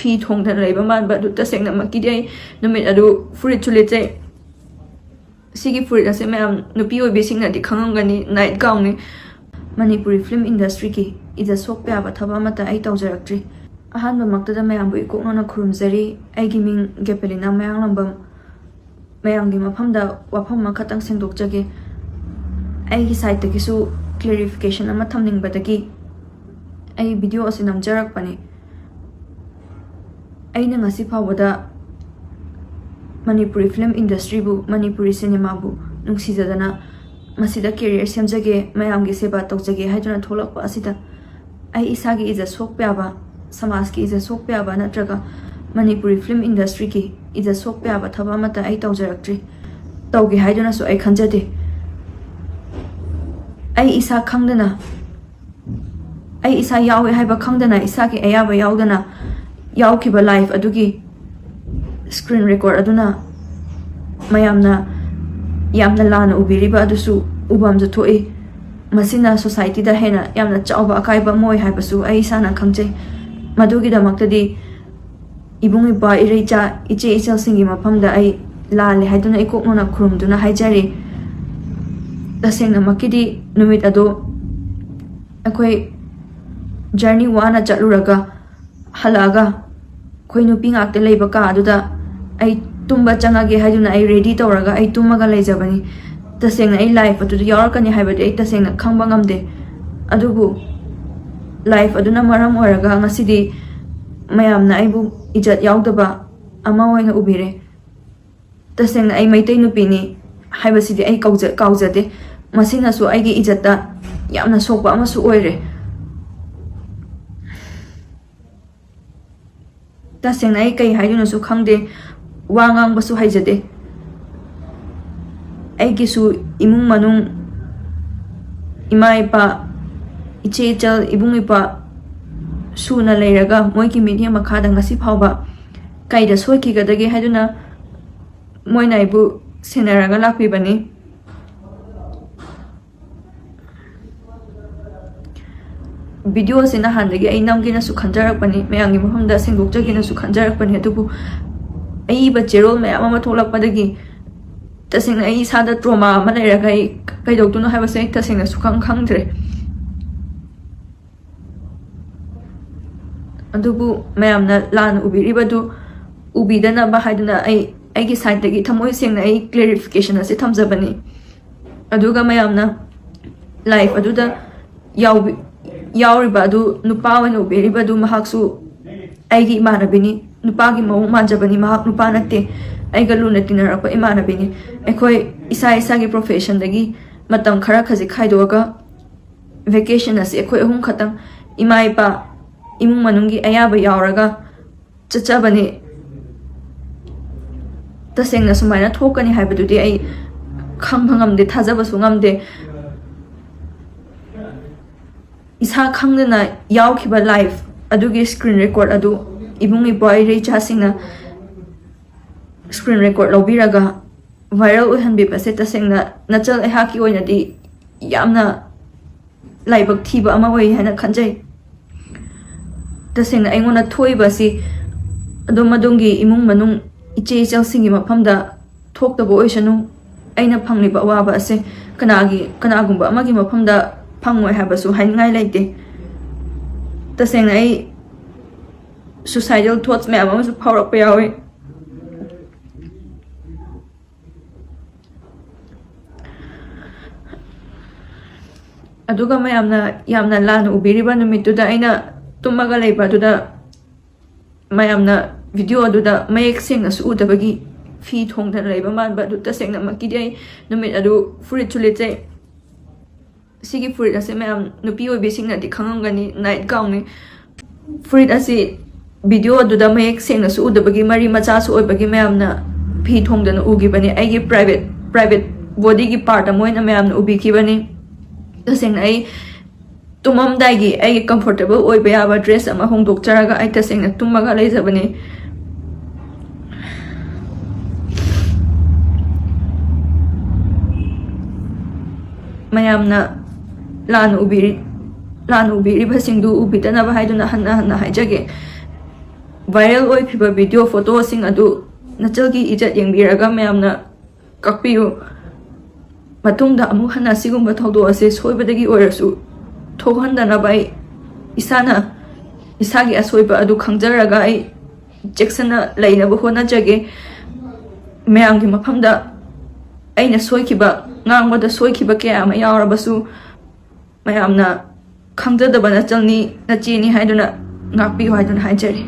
ꯐꯤ ꯊꯣꯡꯗꯅ ꯂꯩꯕ ꯃꯥꯟꯕ ꯑꯗꯨ ꯇꯁꯦꯡꯅꯃꯛꯀꯤꯗꯤ ꯑꯩ ꯅꯨꯃꯤꯠ ꯑꯗꯨ ꯐꯨꯔꯤꯠꯁꯨ ꯂꯤꯠꯆꯩ ꯁꯤꯒꯤ ꯐꯨꯔꯤꯠ ꯑꯁꯤ ꯃꯌꯥꯝ ꯅꯨꯄꯤ ꯑꯣꯏꯕꯤꯁꯤꯡꯅꯗꯤ ꯈꯪꯉꯝꯒꯅꯤ ꯅꯥꯏꯠ ꯒꯥꯎꯟꯅꯤ ꯃꯅꯤꯄꯨꯔꯤ ꯐꯤल्म ꯏꯟꯗꯁꯇ꯭रीꯒꯤ ꯏꯖꯠ ꯁꯣꯛꯄ ꯌꯥꯕ ꯊꯕꯛ ꯑꯃꯠꯇ ꯑꯩ ꯇꯧꯖꯔꯛꯇ꯭ꯔꯤ ꯑꯍꯥꯟꯕꯃꯛꯇꯗ ꯃꯌꯥꯝꯕꯨ ꯏꯀꯣꯛꯅꯅ ꯈꯨꯔꯨꯝꯖꯔꯤ ꯑꯩꯒꯤ ꯃꯤꯡ ꯒꯦꯄꯦꯂꯤꯅꯥ ꯃꯌꯥꯡꯂꯝꯕꯝ ꯃꯌꯥꯝꯒꯤ ꯃꯐꯝꯗ ꯋꯥꯐꯝ ꯑꯃꯈꯛꯇꯪ ꯁꯦꯡꯗꯣꯛꯆꯒꯦ ꯑꯩꯒꯤ ꯁꯥꯏꯠꯇꯒꯤꯁꯨ ꯀ꯭ꯂꯦꯔꯤꯐꯤꯀꯦꯁꯟ ꯑꯃ ꯊꯝꯅꯤꯡꯕꯗꯒꯤ ꯑꯩ ꯚꯤꯗꯤꯑꯣ ꯑꯁꯤ ꯅꯝꯖꯔꯛꯄꯅꯤ ꯑꯩꯅ ꯉꯁꯤ ꯐꯥꯎꯕꯗ ꯃꯅꯤꯄꯨꯔꯤ ꯐꯤल्म ꯏꯟꯗꯁꯇ꯭रीꯕꯨ ꯃꯅꯤꯄꯨꯔꯤ ꯁꯤꯅꯦꯃꯥꯕꯨ ꯅꯨꯡꯁꯤꯖꯗꯅ ꯃꯁꯤꯗ ꯀꯦꯔꯤꯌꯔ ꯁꯦꯝꯖꯒꯦ ꯃꯌꯥꯝꯒꯤ ꯁꯦꯕꯥ ꯇꯧꯖꯒꯦ ꯍꯥꯏꯗꯨꯅ ꯊꯣꯛꯂꯛꯄ ꯑꯁꯤꯗ ꯑꯩ ꯏꯁꯥꯒꯤ ꯏꯖꯠ ꯁꯣꯛꯄ ꯌꯥꯕ ꯁꯃꯥꯖꯀꯤ ꯏꯖꯠ ꯁꯣꯛꯄ ꯌꯥꯕ ꯅꯠꯇ꯭ꯔꯒ ꯃꯅꯤꯄꯨꯔꯤ ꯐꯤल्म ꯏꯟꯗꯁꯇ꯭रीꯒꯤ ꯏꯖꯠ ꯁꯣꯛꯄ ꯌꯥꯕ ꯊꯕꯛ ꯑꯃꯠꯇ ꯑꯩ ꯇꯧꯖꯔꯛꯇ꯭ꯔꯤ ꯇꯧꯒꯦ ꯍꯥꯏꯗꯨꯅꯁꯨ ꯑꯩ ꯈꯟꯖꯗꯦ ꯑꯩ ꯏꯁꯥ ꯈꯪꯗꯅ ꯑꯩ ꯏꯁꯥ ꯌꯥꯎꯋꯦ ꯍꯥꯏꯕ ꯈꯪꯗꯅ ꯏꯁꯥꯒꯤ ꯑꯌꯥꯕ ꯌꯥꯎꯗꯅ ꯌꯥꯎꯈꯤꯕ ꯂꯥꯏꯐ ꯑꯗꯨꯒꯤ ꯁ꯭ꯀ꯭ꯔꯤꯟ ꯔꯦꯀꯣꯔꯗ ꯑꯗꯨꯅ ꯃꯌꯥꯝꯅ ꯌꯥꯝꯅ ꯂꯥꯟꯅ ꯎꯕꯤꯔꯤꯕ ꯑꯗꯨꯁꯨ ꯎꯕꯝꯁꯨ ꯊꯣꯛꯏ ꯃꯁꯤꯅ ꯁꯣꯁꯥꯏꯇꯤꯗ ꯍꯦꯟꯅ ꯌꯥꯝꯅ ꯆꯥꯎꯕ ꯑꯀꯥꯏꯕ ꯑꯃ ꯑꯣꯏ ꯍꯥꯏꯕꯁꯨ ꯑꯩ ꯏꯁꯥꯅ ꯈꯪꯖꯩ ꯃꯗꯨꯒꯤꯗꯃꯛꯇꯗꯤ ꯏꯕꯨꯡ ꯏꯄ꯭ꯋꯥ ꯏꯔꯩꯆꯥ ꯏꯆꯦ ꯏꯆꯜꯁꯤꯡꯒꯤ ꯃꯐꯝꯗ ꯑꯩ ꯂꯥꯜꯂꯦ ꯍꯥꯏꯗꯨꯅ ꯏꯀꯣꯛꯅꯅ ꯈꯨꯔꯨꯝꯗꯨꯅ ꯍꯥꯏꯖꯔꯤ ꯇꯁꯦꯡꯅꯃꯛꯀꯤꯗꯤ ꯅꯨꯃꯤꯠ ꯑꯗꯨ ꯑꯩꯈꯣꯏ ꯖꯔꯅꯤ ꯋꯥꯅ ꯆꯠꯂꯨꯔꯒ ꯍꯜꯂꯛꯑꯒ ꯑꯩꯈꯣꯏ ꯅꯨꯄꯤ ꯉꯥꯛꯇ ꯂꯩꯕ ꯀꯥ ꯑꯗꯨꯗ ꯑꯩ ꯇꯨꯝꯕ ꯆꯪꯉꯒꯦ ꯍꯥꯏꯗꯨꯅ ꯑꯩ ꯔꯦꯗꯤ ꯇꯧꯔꯒ ꯑꯩ ꯇꯨꯝꯃꯒ ꯂꯩꯖꯕꯅꯤ तसेंगना आई लाइफ अदुदा यावरकनी हाइबदि आई तसेंगना खंगबा ngamde अदुबु लाइफ अदुना मरम ओइरगा ngasidi mayamna aibu ijat yaudaba ama oina ubire तसेंगना आई मैतै नुपिनी हाइबसिदि आई काउजदे मसिनासु आइगी इजतता यामना सोकबा अमसु ओइरे तसेंगना आई कै हाइदुनसु खंगदे वा ngangbसु हाइजदे आइगिसु इमुंग मनुंग इमा इपा इचे इचल इबुंग इपा सुना लेरगा मोइकी media मखादा ngasi phawba kaida soikhigadage haiduna moina ibu senaraga lakpibani video sina handagi ai namgina su khanjarakpani mayangi mafamda sengdokjagina su khanjarakpani adubu ai ba cherol mayam ama tholakpadagi tasengna ai sada trauma ama leiraga ai kaidoktuno haibase tasengna su khangdre अदुबु मैमना लान उबिरिबदु उबिदना बा हाइदना आई की side तगी थमोय सेंगना आई clarification असे थमजबनी अदुगा मैमना life अदुदा यावरिबा अदु नुपा one उबिरिबदु महाक्सु आईगी इमानबिनी नुपागी मौ मानजबनी महाक नुपा नते आईगा लुना तिनरप इमानबिनी एखोय इसा इसागी profession दगी मतम खरा खजि खाइदोगा vacation असे एखोय अहुम खतम इमा इपा इमुंग मनुंगी अयाबा यावरगा चचबने तसेंगना सुमाइना थोकनी हाइबदुदि आई खंगभंगमदे थाजबसु ngamde इसा खंगना यावखिबा लाइफ अदुगी स्क्रीन रिकॉर्ड अदु इबुंग इबॉय रेचा सिंगना स्क्रीन रिकॉर्ड लौबिरागा वायरल ओहनबिबसे तसेंगना नचल एहाकी ओइनादि यामना लाइबक थीबा अमा ओइ हाना खंजै तसेंगना आइंगोना थोइबासी अदुमदुंगी इमुंग मनुंग इचे इचलसिंगी मफमदा थोक्तबो ओइसनु आइना फंगलिबा अवाबा असे कनागुंबा अमागी मफमदा फंगोय हाबसु हाइनगाय लैते तसेंगना आई सुसाइडल थॉट्स मैम अमसु फावरकपा यावे अदुगा यामना लान उबिरिबा नुमितुदा आइना तुमगा लेबादुदा मयामना वीडियो अदुदा मयेक सेंगना सुउदबगी फी थोंगदना लेबा मानबा अदु तसेंगना मकिदि आई नुमित अदु फुरिट चुलेचे सिगी फुरिट असे मयाम नुपी ओइबेसिंगनादि खंगमगनी नाइट गाउन फुरिट असे वीडियो अदुदा मयेक सेंगना सुउदबगी मरी मचा सु ओइबगी मयामना फी थोंगदना उगिबनी आइगी प्राइवेट बॉडी की पार्ट अमोइना मयामना उबिखिबनी तसेंगना आई तुममदागी आई कंफर्टेबल ओइबा याबा ड्रेस अमा होंदोकचरागा आई तसेंगना तुमगा लेजबनी मयामना लान उबिरी भसिंगदु उबिदना हाइदुना हन्ना हाइजगे viral oikhriba video photo sing adu nachalgi ijat yengbiraga mayamna kakpiyu matungda amu hana sigumba thawdo ase soibadagi oirasu thokhandana bai isana isagi asoiba adu khangjaraga ai jacksona laina bo hona jage mayamgi mafamda aina soikhiba ngangboda soikhiba kya ama yaorabasu mayamna khangjadaba nachalni nachini haiduna ngakpiyu haiduna haijari